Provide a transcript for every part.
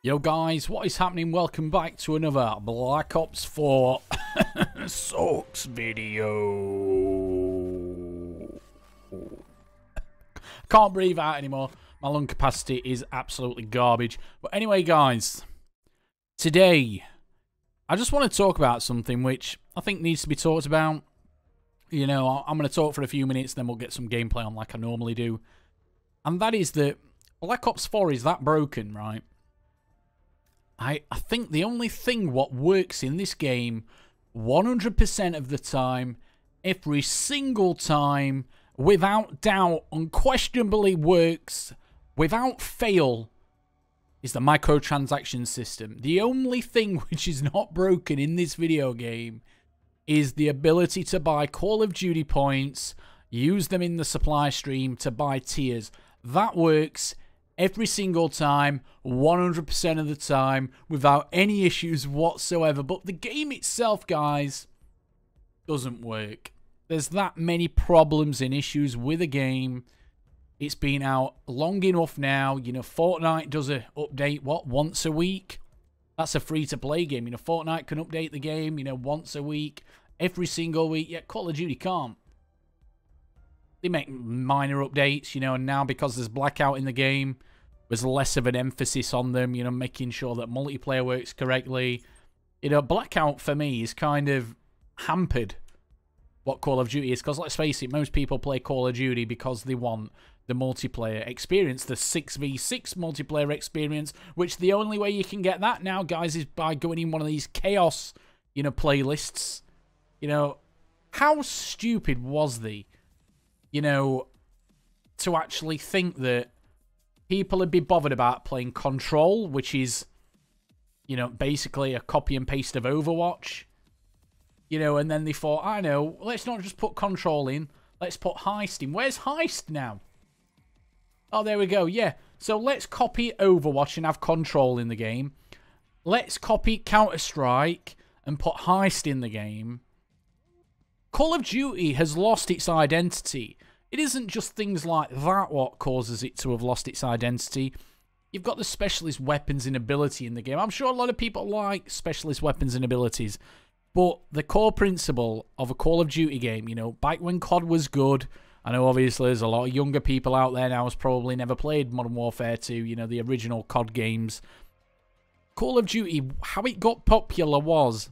Yo guys, what is happening? Welcome back to another Black Ops 4 Sucks video. Can't breathe out anymore. My lung capacity is absolutely garbage. But anyway guys, today I just want to talk about something which I think needs to be talked about. You know, I'm going to talk for a few minutes, then we'll get some gameplay on like I normally do. And that is that Black Ops 4 is that broken, right? I think the only thing what works in this game 100% of the time, every single time, without doubt, unquestionably works, without fail, is the microtransaction system. The only thing which is not broken in this video game is the ability to buy Call of Duty points, use them in the supply stream to buy tiers. That works every single time, 100% of the time, without any issues whatsoever. But the game itself, guys, doesn't work. There's that many problems and issues with the game. It's been out long enough now. You know, Fortnite does an update, what, once a week? That's a free-to-play game. You know, Fortnite can update the game, you know, once a week, every single week. Yet Call of Duty can't. They make minor updates, you know, and now because there's blackout in the game, there's less of an emphasis on them, you know, making sure that multiplayer works correctly. You know, blackout for me is kind of hampered what Call of Duty is, because let's face it, most people play Call of Duty because they want the multiplayer experience, the 6v6 multiplayer experience, which the only way you can get that now, guys, is by going in one of these chaos, you know, playlists. You know, how stupid was they? You know, to actually think that people would be bothered about playing Control, which is, you know, basically a copy and paste of Overwatch. You know, and then they thought, I know, let's not just put Control in, let's put Heist in. Where's Heist now? Oh, there we go, yeah. So let's copy Overwatch and have Control in the game. Let's copy Counter-Strike and put Heist in the game. Call of Duty has lost its identity. It isn't just things like that what causes it to have lost its identity. You've got the specialist weapons and ability in the game. I'm sure a lot of people like specialist weapons and abilities. But the core principle of a Call of Duty game, you know, back when COD was good, I know obviously there's a lot of younger people out there now who's probably never played Modern Warfare 2, you know, the original COD games. Call of Duty, how it got popular was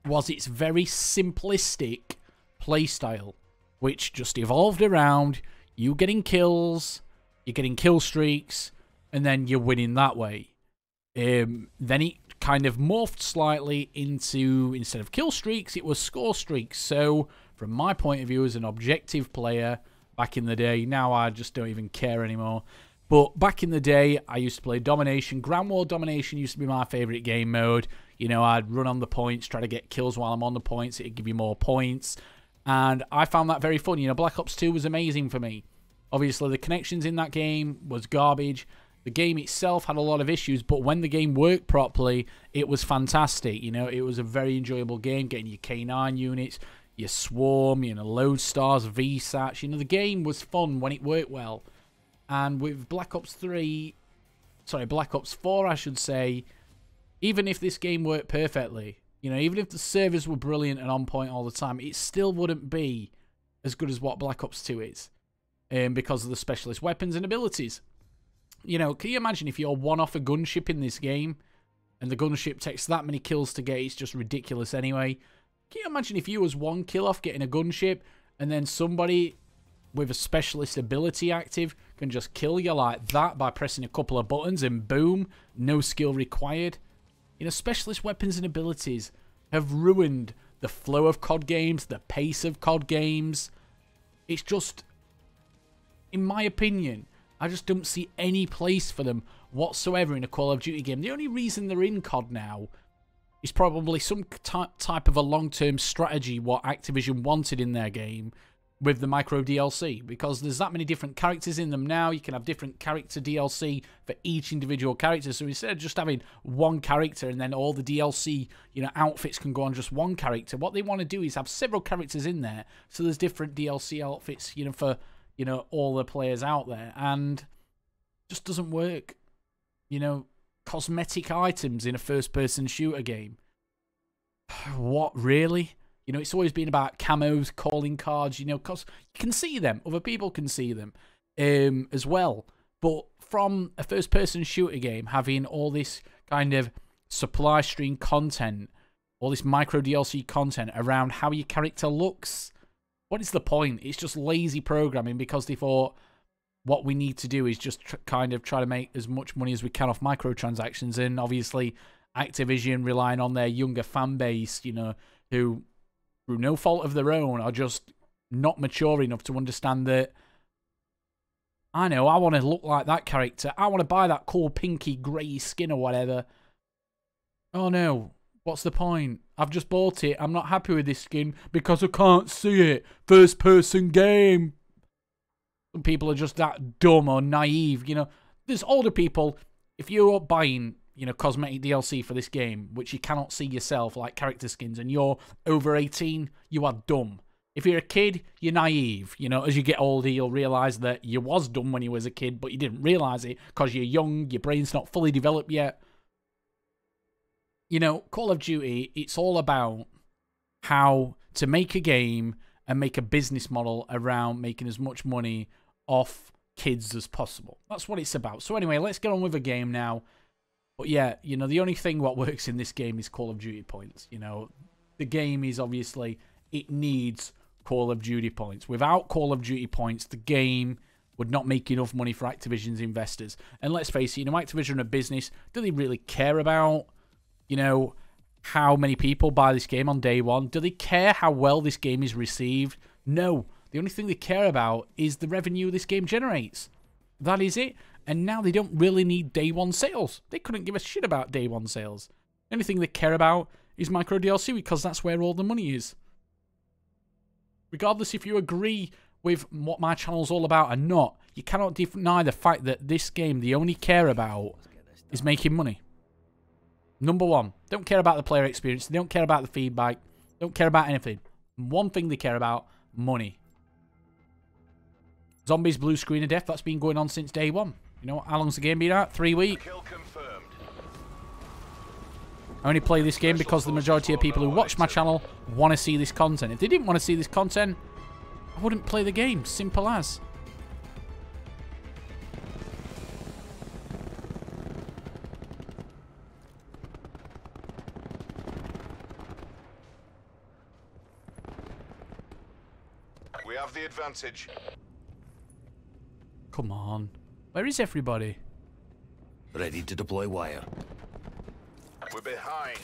its very simplistic playstyle, which just evolved around you getting kills, you're getting kill streaks, and then you're winning that way. Then it kind of morphed slightly into, instead of kill streaks, it was score streaks. So, from my point of view as an objective player back in the day, now I just don't even care anymore. But back in the day, I used to play Domination. Ground War Domination used to be my favourite game mode. You know, I'd run on the points, try to get kills while I'm on the points. It'd give you more points. And I found that very fun. You know, Black Ops 2 was amazing for me. Obviously, the connections in that game was garbage. The game itself had a lot of issues, but when the game worked properly, it was fantastic. You know, it was a very enjoyable game, getting your K9 units, your Swarm, you know, Lodestars, VSATs. You know, the game was fun when it worked well. And with Black Ops 4, I should say, even if this game worked perfectly, you know, even if the servers were brilliant and on point all the time, it still wouldn't be as good as what Black Ops 2 is, because of the specialist weapons and abilities. You know, can you imagine if you're one off a gunship in this game, and the gunship takes that many kills to get, it's just ridiculous anyway. Can you imagine if you was one kill off getting a gunship, and then somebody with a specialist ability active can just kill you like that by pressing a couple of buttons, and boom, no skill required? You know, specialist weapons and abilities have ruined the flow of COD games, the pace of COD games. It's just, in my opinion, I just don't see any place for them whatsoever in a Call of Duty game. The only reason they're in COD now is probably some type of a long-term strategy what Activision wanted in their game with the micro DLC, because there's that many different characters in them now. You can have different character DLC for each individual character. So instead of just having one character and then all the DLC, you know, outfits can go on just one character, what they want to do is have several characters in there. So there's different DLC outfits, you know, for, you know, all the players out there, and just doesn't work. You know, cosmetic items in a first-person shooter game. What, really? You know, it's always been about camos, calling cards, you know, because you can see them. Other people can see them as well. But from a first-person shooter game, having all this kind of supply stream content, all this micro DLC content around how your character looks, what is the point? It's just lazy programming because they thought what we need to do is just kind of try to make as much money as we can off microtransactions. And obviously, Activision relying on their younger fan base, you know, who, through no fault of their own, are just not mature enough to understand that, I know, I want to look like that character. I want to buy that cool pinky grey skin or whatever. Oh no, what's the point? I've just bought it. I'm not happy with this skin because I can't see it. First person game. Some people are just that dumb or naive, you know. There's older people, if you're buying, you know, cosmetic DLC for this game, which you cannot see yourself, like character skins, and you're over 18, you are dumb. If you're a kid, you're naive. You know, as you get older, you'll realise that you was dumb when you was a kid, but you didn't realise it because you're young, your brain's not fully developed yet. You know, Call of Duty, it's all about how to make a game and make a business model around making as much money off kids as possible. That's what it's about. So anyway, let's get on with the game now. But yeah, you know, the only thing what works in this game is Call of Duty points. You know, the game is obviously, it needs Call of Duty points. Without Call of Duty points, the game would not make enough money for Activision's investors. And let's face it, you know, Activision are a business. Do they really care about, you know, how many people buy this game on day one? Do they care how well this game is received? No. The only thing they care about is the revenue this game generates. That is it. And now they don't really need day one sales. They couldn't give a shit about day one sales. The only thing they care about is micro DLC because that's where all the money is. Regardless if you agree with what my channel's all about or not, you cannot deny the fact that this game, they only care about is making money. Number one, don't care about the player experience. They don't care about the feedback. Don't care about anything. One thing they care about, money. Zombies blue screen of death, that's been going on since day one. You know, how long's the game been out? 3 weeks. I only play this game because the majority of people who watch my channel want to see this content. If they didn't want to see this content, I wouldn't play the game. Simple as. We have the advantage. Come on. Where is everybody? Ready to deploy wire. We're behind.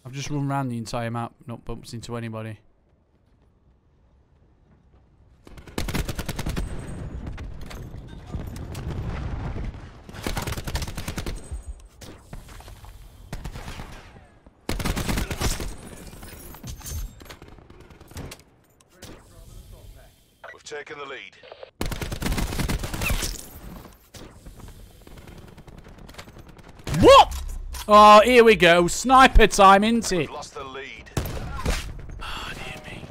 I've just run around the entire map, not bumped into anybody. We've taken the lead. What? Oh, here we go. Sniper time, isn't it? We've lost the lead. Oh, dear me.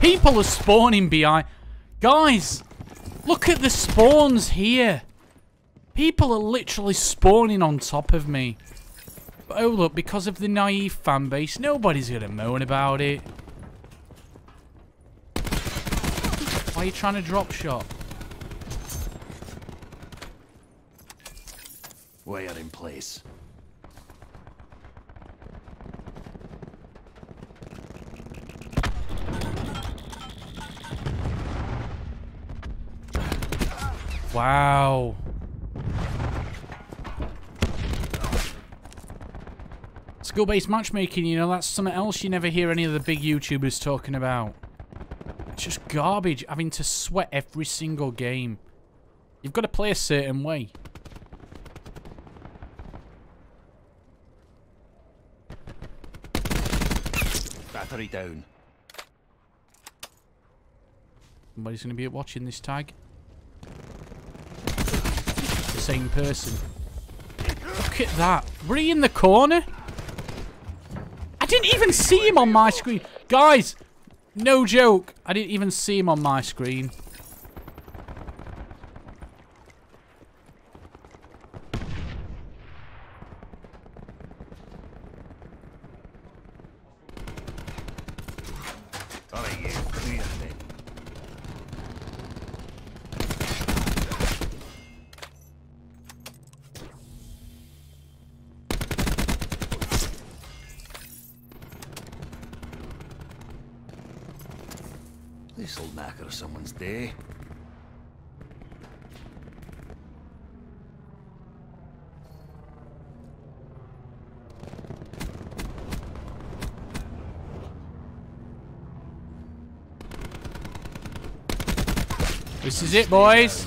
People are spawning behind. Guys, look at the spawns here. People are literally spawning on top of me. But oh look, because of the naive fan base, nobody's going to moan about it. Why are you trying to drop shot? Wire in place. Wow. Skill-based matchmaking, you know, that's something else you never hear any of the big YouTubers talking about. It's just garbage, having to sweat every single game. You've got to play a certain way. Battery down. Somebody's going to be watching this tag. The same person. Look at that. Were he in the corner? I didn't even see him on my screen. Guys, no joke. I didn't even see him on my screen. This'll knacker someone's day. This is it, boys.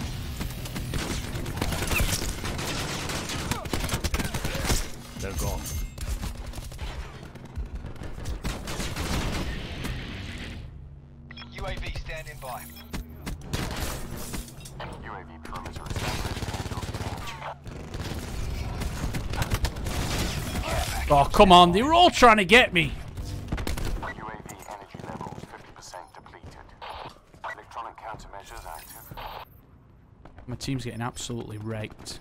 They're gone. UAV standing by. UAV perimeter established. Oh, come on. They were all trying to get me. UAV energy levels 50% depleted. Electronic countermeasures active. My team's getting absolutely raked.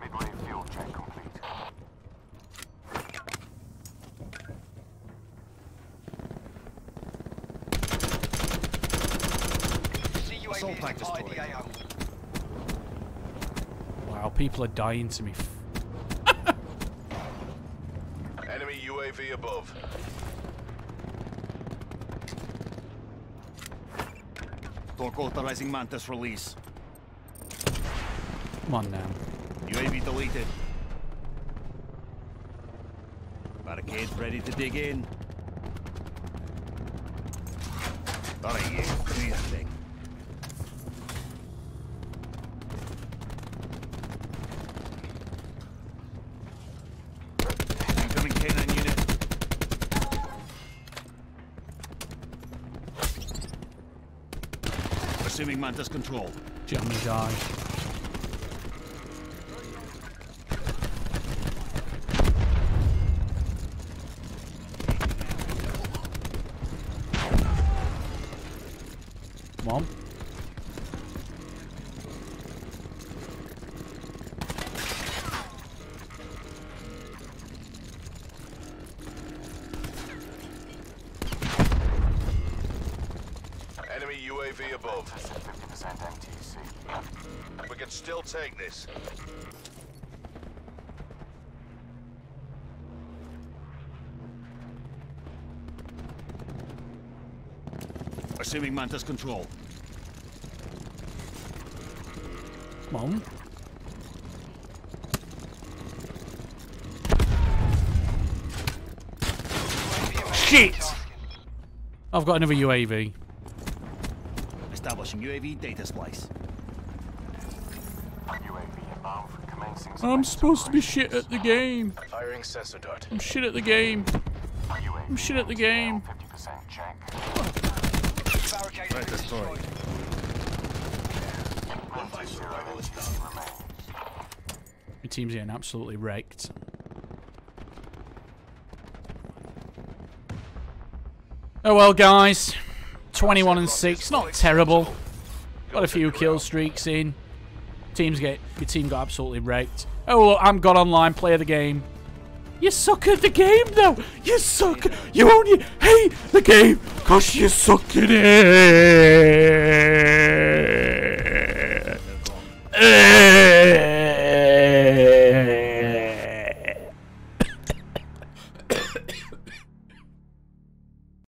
Midway field check complete. Assault pack destroyed. Wow, people are dying to me. Enemy UAV above. Torque authorizing Mantis release. Come on now. UAV deleted. Barricades ready to dig in. Alright, you do your thing. Incoming K9 unit. Assuming Mantis control. Jump and die. Come on. Enemy UAV above. 50% MTC. We can still take this. Assuming Mantis control. Come on. Shit! I've got another UAV. Establishing UAV data splice. UAV above. Commencing. I'm supposed to be shit at the game. Firing sensor dart. I'm shit at the game. I'm shit at the game. 50% check. Right, destroyed. My team's getting absolutely wrecked. Oh well, guys. 21 and 6, not terrible. Got a few kill streaks in. Your team got absolutely wrecked. Oh look, I'm God Online, player of the game. You suck at the game though. You suck. You only hate the game because you suck at it.